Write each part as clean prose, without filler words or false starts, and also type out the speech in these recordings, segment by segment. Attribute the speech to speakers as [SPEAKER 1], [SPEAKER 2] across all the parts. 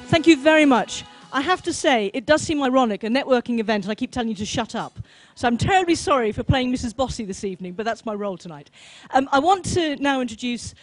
[SPEAKER 1] Thank you very much. I have to say, it does seem ironic, a networking event, and I keep telling you to shut up. So I'm terribly sorry for playing Mrs. Bossy this evening, but that's my role tonight. I want to now introduce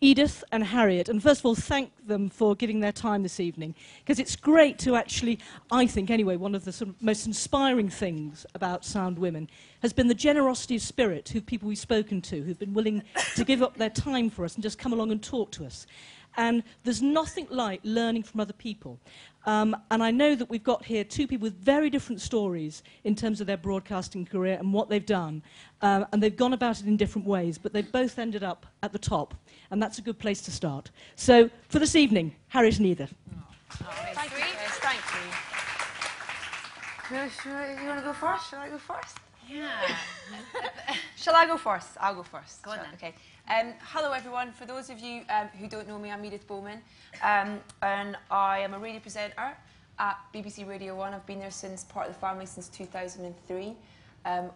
[SPEAKER 1] Edith and Harriet, and first of all, thank them for giving their time this evening, because it's great to actually, I think anyway, one of the sort of most inspiring things about Sound Women has been the generosity of spirit who people we've spoken to, who've been willing to give up their time for us and just come along and talk to us. And there's nothing like learning from other people. And I know that we've got here two people with very different stories in terms of their broadcasting career and what they've done. And they've gone about it in different ways, but they've both ended up at the top. And that's a good place to start. So, for this evening, Harriet and Edith.
[SPEAKER 2] Thank you. Thank you. You want to go first? Shall I go first?
[SPEAKER 3] Yeah.
[SPEAKER 2] Shall I go first? I'll go first.
[SPEAKER 3] Go on then.
[SPEAKER 2] Okay. Hello everyone. For those of you who don't know me, I'm Edith Bowman, and I am a radio presenter at BBC Radio 1. I've been there since part of the family since 2003.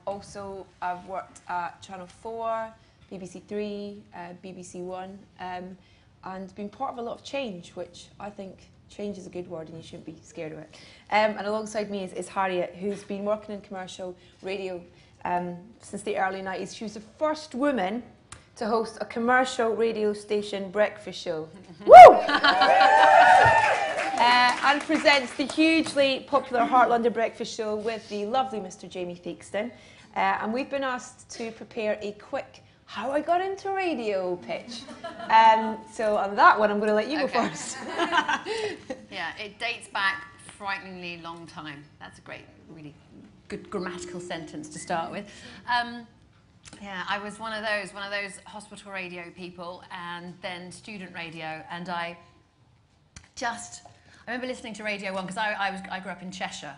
[SPEAKER 2] Also, I've worked at Channel 4, BBC 3, BBC 1, and been part of a lot of change, which I think change is a good word and you shouldn't be scared of it. And alongside me is Harriet, who's been working in commercial radio since the early 90s. She was the first woman to host a commercial radio station breakfast show. Woo! And presents the hugely popular Heart London breakfast show with the lovely Mr. Jamie Theakston. And we've been asked to prepare a quick how I got into radio pitch. So on that one, I'm going to let you go first.
[SPEAKER 3] Yeah, it dates back frighteningly long time. That's a great, really good grammatical sentence to start with. Yeah, I was one of those hospital radio people, and then student radio, and I remember listening to Radio 1 because I grew up in Cheshire,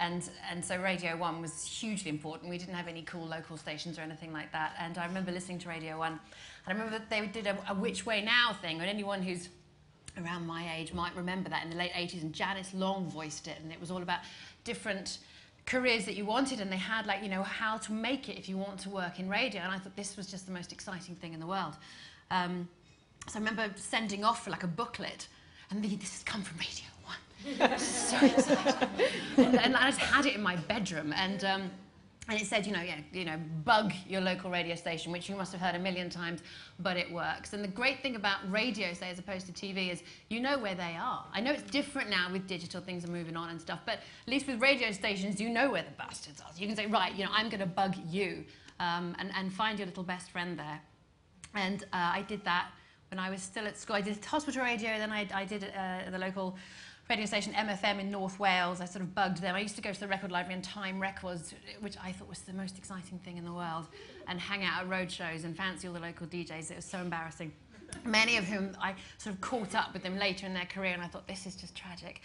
[SPEAKER 3] and so Radio 1 was hugely important. We didn't have any cool local stations or anything like that, and I remember listening to Radio 1, and I remember that they did a Which Way Now thing, and anyone who's around my age might remember that in the late 80s, and Janice Long voiced it, and it was all about different careers that you wanted, and they had, like, you know, how to make it if you want to work in radio, and I thought this was just the most exciting thing in the world. So I remember sending off for like a booklet, and this has come from Radio 1. So exciting. And I just had it in my bedroom, and it said, bug your local radio station, which you must have heard a million times, but it works. And the great thing about radio, say, as opposed to TV, is you know where they are. I know it's different now with digital, things are moving on and stuff, but at least with radio stations, you know where the bastards are. So you can say, right, I'm going to bug you, and find your little best friend there. And I did that when I was still at school. I did hospital radio, then I did the local radio station MFM in North Wales. I sort of bugged them. I used to go to the record library and time records, which I thought was the most exciting thing in the world, and hang out at road shows and fancy all the local DJs. It was so embarrassing. Many of whom I sort of caught up with them later in their career, and I thought, this is just tragic.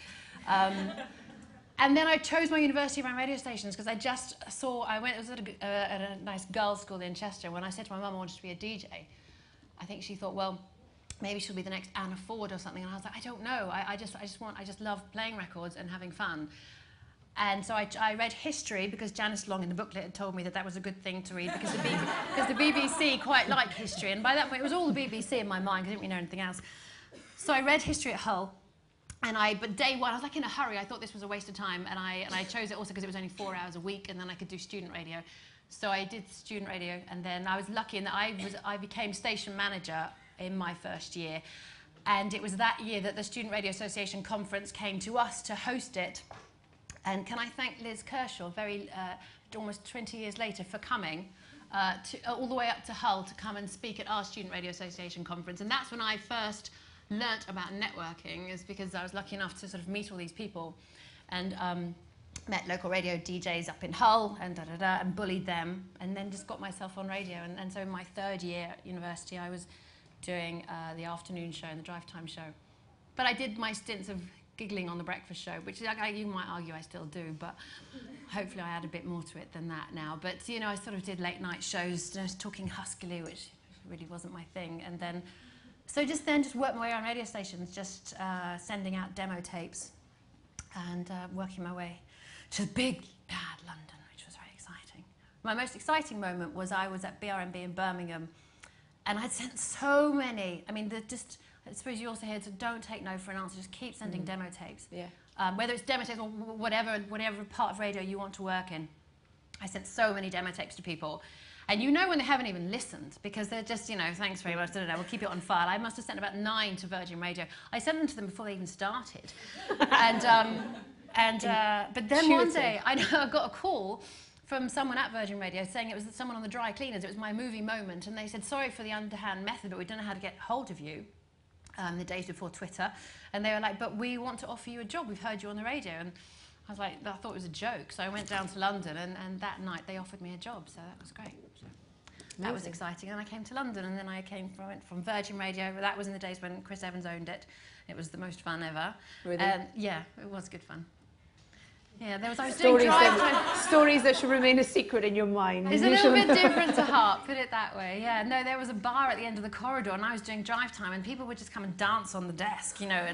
[SPEAKER 3] And then I chose my university around radio stations because I just saw, I was at a nice girls' school in Chester. When I said to my mum I wanted to be a DJ, I think she thought, well, maybe she'll be the next Anna Ford or something. And I was like, I don't know. I just love playing records and having fun. And so I read history because Janice Long in the booklet had told me that was a good thing to read because the BBC quite like history. And by that point, it was all the BBC in my mind because I didn't really know anything else. So I read history at Hull. But day one, I was like in a hurry. I thought this was a waste of time. And I chose it also because it was only 4 hours a week, and then I could do student radio. So I did student radio, and then I was lucky in that I became station manager in my first year, and it was that year that the Student Radio Association conference came to us to host it. And can I thank Liz Kershaw, almost 20 years later, for coming all the way up to Hull to come and speak at our Student Radio Association conference. And that's when I first learnt about networking, is because I was lucky enough to sort of meet all these people, and met local radio DJs up in Hull and and bullied them, and then just got myself on radio. And so in my third year at university, I was doing the afternoon show and the drive time show. But I did my stints of giggling on the breakfast show, which you might argue I still do, but hopefully I add a bit more to it than that now. But, I sort of did late night shows, talking huskily, which really wasn't my thing. And then, just worked my way around radio stations, just sending out demo tapes and working my way to big, bad London, which was very exciting. My most exciting moment was I was at BRMB in Birmingham, and I'd sent so many, I suppose you also hear to don't take no for an answer, just keep sending demo tapes.
[SPEAKER 2] Yeah.
[SPEAKER 3] Whether it's demo tapes or whatever part of radio you want to work in. I sent so many demo tapes to people. And you know when they haven't even listened, because they're just, you know, thanks very much, we'll keep it on file. I must have sent about 9 to Virgin Radio. I sent them to them before they even started. But then one day, I got a call from someone at Virgin Radio saying it was someone on the dry cleaners. It was my movie moment. And they said, sorry for the underhand method, but we don't know how to get hold of you. The days before Twitter. And they were like, but we want to offer you a job. We've heard you on the radio. And I was like, I thought it was a joke. So I went down to London, and that night they offered me a job. So that was great. So that was exciting. And I came to London, and then I went from Virgin Radio. That was in the days when Chris Evans owned it. It was the most fun ever.
[SPEAKER 2] Really?
[SPEAKER 3] Yeah, it was good fun. Yeah, I was
[SPEAKER 2] Stories
[SPEAKER 3] doing drive
[SPEAKER 2] stories that should remain a secret in your mind.
[SPEAKER 3] It's a little bit different to Heart, put it that way. Yeah, no, there was a bar at the end of the corridor, and I was doing drive time, and people would just come and dance on the desk, you know.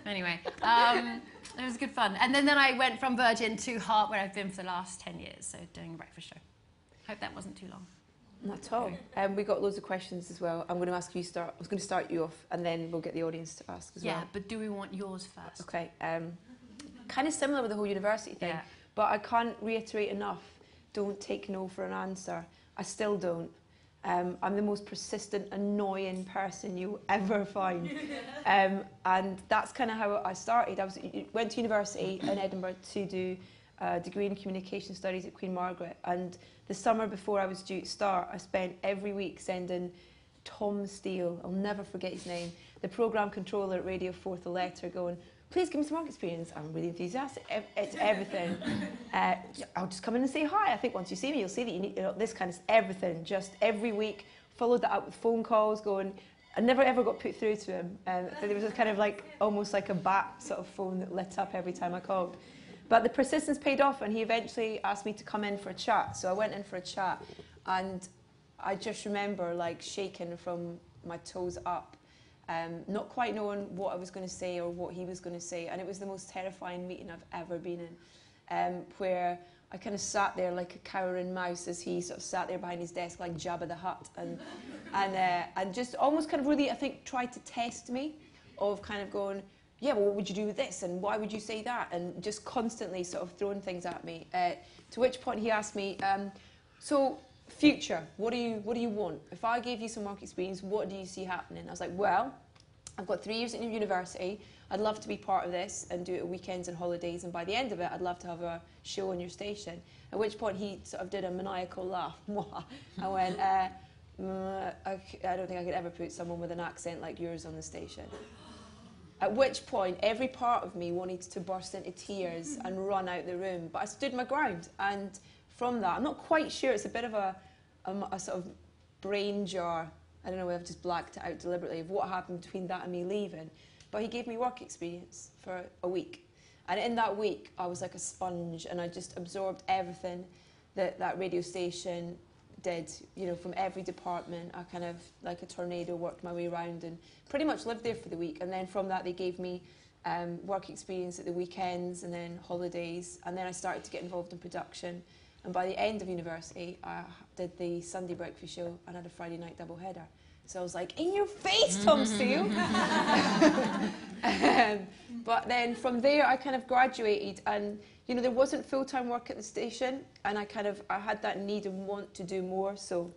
[SPEAKER 3] Anyway, it was good fun. And then I went from Virgin to Heart, where I've been for the last 10 years, so doing a breakfast show. Hope that wasn't too long.
[SPEAKER 2] Not at all. We got loads of questions as well. I'm going to ask you I was going to start you off, and then we'll get the audience to ask as well.
[SPEAKER 3] Yeah, but do we want yours first?
[SPEAKER 2] Okay. Kind of similar with the whole university thing, but I can't reiterate enough. Don't take no for an answer. I still don't. I'm the most persistent, annoying person you'll ever find. And that's kind of how I started. I went to university in Edinburgh to do a degree in communication studies at Queen Margaret. And the summer before I was due to start, I spent every week sending Tom Steele, I'll never forget his name, the programme controller at Radio 4, a letter going, please give me some work experience. I'm really enthusiastic. It's everything. I'll just come in and say hi. I think once you see me, you'll see that you need this kind of everything. Just every week, followed that up with phone calls going. I never ever got put through to him. There was a kind of like almost like a bat sort of phone that lit up every time I called. But the persistence paid off, and he eventually asked me to come in for a chat. So I went in for a chat, and I just remember like shaking from my toes up. Not quite knowing what I was going to say or what he was going to say. And it was the most terrifying meeting I've ever been in, where I kind of sat there like a cowering mouse as he sort of sat there behind his desk like Jabba the Hutt, and just almost kind of really, I think, tried to test me of kind of going, yeah, well, what would you do with this? And why would you say that? And just constantly sort of throwing things at me. To which point he asked me, so future, what do you want? If I gave you some work experience, what do you see happening? I was like, well, I've got 3 years at university. I'd love to be part of this and do it at weekends and holidays. And by the end of it, I'd love to have a show on your station. At which point he sort of did a maniacal laugh. I went, I don't think I could ever put someone with an accent like yours on the station. At which point, every part of me wanted to burst into tears and run out the room. But I stood my ground. And from that, I'm not quite sure, it's a bit of a sort of brain jar. I don't know whether I've just blacked it out deliberately of what happened between that and me leaving. But he gave me work experience for a week. And in that week, I was like a sponge, and I just absorbed everything that radio station did, you know, from every department. I kind of, like a tornado, worked my way around and pretty much lived there for the week. And then from that, they gave me work experience at the weekends and then holidays. And then I started to get involved in production. And by the end of university, I did the Sunday breakfast show and had a Friday night doubleheader. So I was like, in your face, Tom Steele! But then from there, I kind of graduated, and you know, there wasn't full-time work at the station, and I had that need and want to do more. So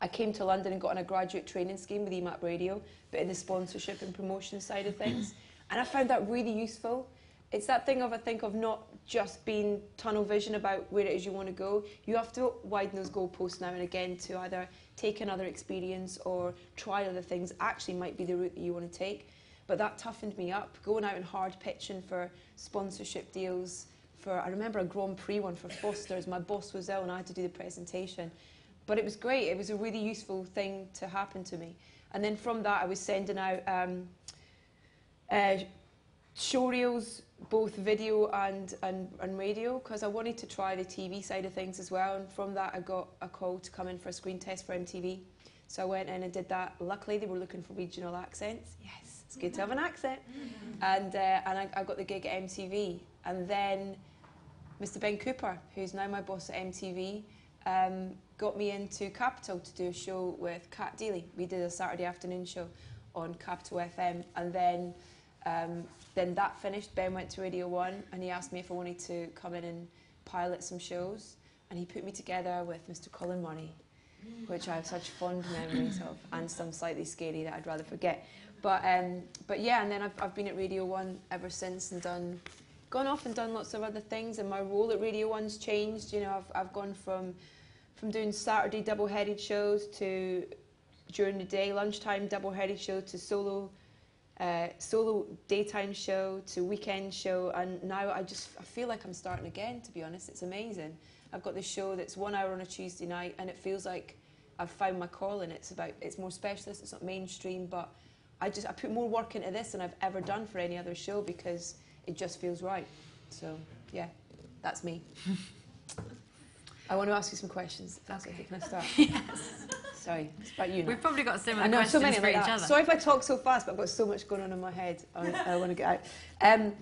[SPEAKER 2] I came to London and got on a graduate training scheme with EMAP Radio, but in the sponsorship and promotion side of things. And I found that really useful. It's that thing of, I think, of not just being tunnel vision about where it is you want to go. You have to widen those goalposts now and again to either take another experience or try other things. Actually might be the route that you want to take. But that toughened me up, going out and hard pitching for sponsorship deals. I remember a Grand Prix one for Foster's. My boss was ill and I had to do the presentation. But it was great. It was a really useful thing to happen to me. And then from that, I was sending out showreels, both video and radio, because I wanted to try the TV side of things as well. And from that, I got a call to come in for a screen test for MTV. So I went in and did that. Luckily, they were looking for regional accents. Yes, it's good to have an accent. And I got the gig at MTV. And then Mr. Ben Cooper, who's now my boss at MTV, got me into Capital to do a show with Kat Deely. We did a Saturday afternoon show on Capital FM, and then that finished. Ben went to Radio 1 and he asked me if I wanted to come in and pilot some shows, and he put me together with Mr. Colin Money, which I have such fond memories of, and some slightly scary that I'd rather forget. But yeah, and then I've been at Radio 1 ever since and gone off and done lots of other things, and my role at Radio 1's changed. You know, I've gone from doing Saturday double-headed shows to during the day lunchtime double-headed show to solo daytime show to weekend show, and now I feel like I'm starting again, to be honest. It's amazing. I've got this show that's 1 hour on a Tuesday night, and it feels like I've found my calling. It's more specialist, it's not mainstream, but I put more work into this than I've ever done for any other show because it just feels right. So yeah, that's me. I want to ask you some questions, if that's okay. Can I start?
[SPEAKER 3] Yes.
[SPEAKER 2] Sorry, it's about you now.
[SPEAKER 3] We've probably got similar
[SPEAKER 2] I know,
[SPEAKER 3] questions
[SPEAKER 2] so many
[SPEAKER 3] for
[SPEAKER 2] like
[SPEAKER 3] each
[SPEAKER 2] that.
[SPEAKER 3] other.
[SPEAKER 2] Sorry if I talk so fast, but I've got so much going on in my head. I want to get out.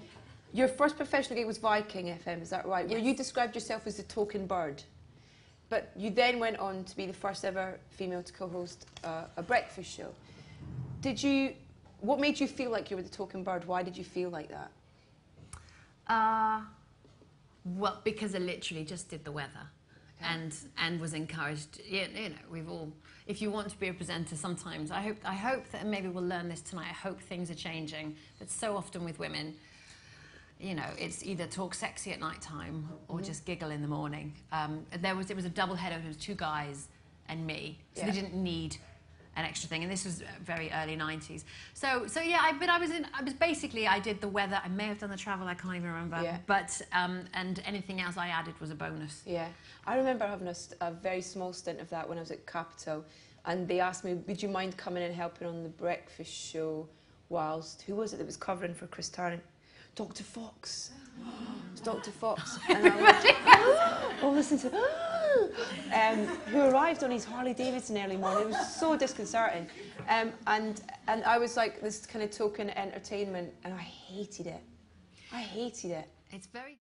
[SPEAKER 2] Your first professional gig was Viking FM, is that right?
[SPEAKER 3] Yes.
[SPEAKER 2] Where you described yourself as the token bird. But you then went on to be the first ever female to co-host a breakfast show. What made you feel like you were the token bird? Why did you feel like that?
[SPEAKER 3] Well, because I literally just did the weather. Okay. And was encouraged. You know, we've all. If you want to be a presenter, sometimes I hope that, and maybe we'll learn this tonight. I hope things are changing. But so often with women, you know, it's either talk sexy at night time or just giggle in the morning. It was a double header. It was 2 guys and me, so they didn't need an extra thing, and this was very early 90s. So yeah, I did the weather. I may have done the travel. I can't even remember. Yeah. But and anything else I added was a bonus.
[SPEAKER 2] Yeah, I remember having a very small stint of that when I was at Capital, and they asked me, "Would you mind coming and helping on the breakfast show?" Whilst who was it that was covering for Chris Tarrant? Dr. Fox. It's Dr. Fox. And I was, oh, listen to. Who arrived on his Harley Davidson early morning. It was so disconcerting, and I was like this kind of token entertainment, and I hated it. It's very